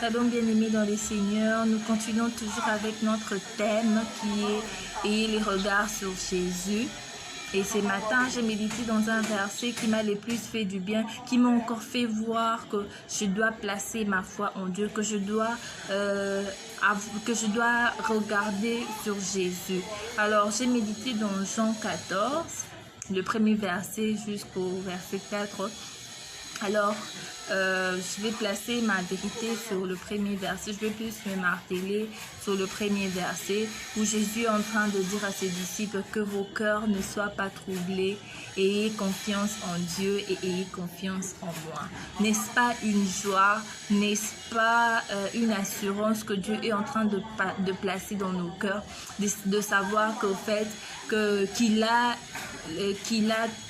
Shalom bien-aimés dans les Seigneurs, nous continuons toujours avec notre thème qui est « Et les regards sur Jésus ». Et ce matin, j'ai médité dans un verset qui m'a le plus fait du bien, qui m'a encore fait voir que je dois placer ma foi en Dieu, que je dois regarder sur Jésus. Alors, j'ai médité dans Jean 14, le premier verset jusqu'au verset 4. Alors, je vais placer ma vérité sur le premier verset. Je vais plus me marteler sur le premier verset où Jésus est en train de dire à ses disciples que vos cœurs ne soient pas troublés. Ayez confiance en Dieu et ayez confiance en moi. N'est-ce pas une joie? N'est-ce pas une assurance que Dieu est en train de placer dans nos cœurs? De savoir qu'au fait, qu'il a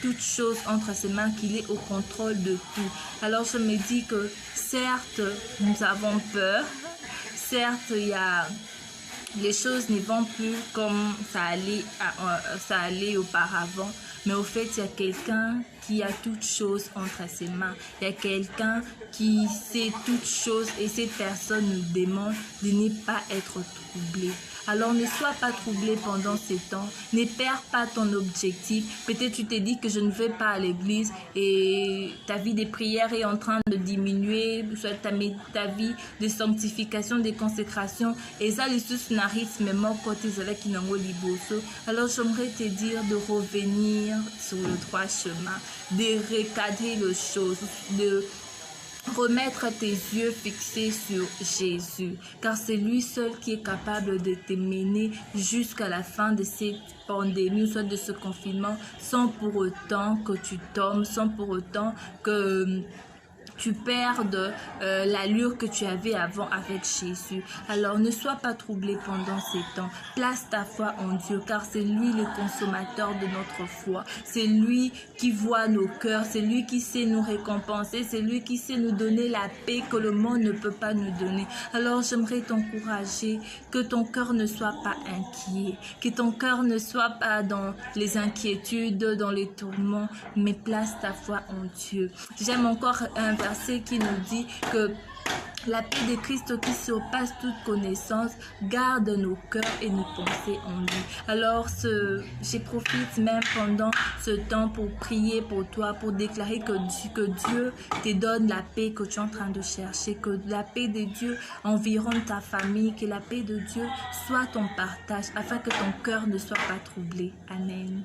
toutes choses entre ses mains, qu'il est au contrôle de tout. Alors je me dis que certes, nous avons peur, certes, les choses ne vont plus comme ça allait auparavant, mais au fait, il y a quelqu'un qui a toutes choses entre ses mains. Il y a quelqu'un qui sait toutes choses et cette personne nous demande de ne pas être troublé. Alors ne sois pas troublé pendant ces temps, ne perds pas ton objectif. Peut-être tu te dis que je ne vais pas à l'église et ta vie de prière est en train de diminuer, soit ta vie de sanctification, de consécration. Et ça, les sous narisme moko tezala kinango liboso. Alors j'aimerais te dire de revenir sur le droit chemin, de recadrer les choses, de remettre tes yeux fixés sur Jésus, car c'est lui seul qui est capable de te mener jusqu'à la fin de cette pandémie, soit de ce confinement, sans pour autant que tu tombes, sans pour autant que tu perdes l'allure que tu avais avant avec Jésus. Alors ne sois pas troublé pendant ces temps. Place ta foi en Dieu, car c'est lui le consommateur de notre foi. C'est lui qui voit nos cœurs, c'est lui qui sait nous récompenser, c'est lui qui sait nous donner la paix que le monde ne peut pas nous donner. Alors j'aimerais t'encourager que ton cœur ne soit pas inquiet, que ton cœur ne soit pas dans les inquiétudes, dans les tourments, mais place ta foi en Dieu. J'aime encore un verset qui nous dit que la paix de Christ qui surpasse toute connaissance garde nos cœurs et nos pensées en lui. Alors, je profite même pendant ce temps pour prier pour toi, pour déclarer que Dieu te donne la paix que tu es en train de chercher, que la paix de Dieu environne ta famille, que la paix de Dieu soit ton partage, afin que ton cœur ne soit pas troublé. Amen.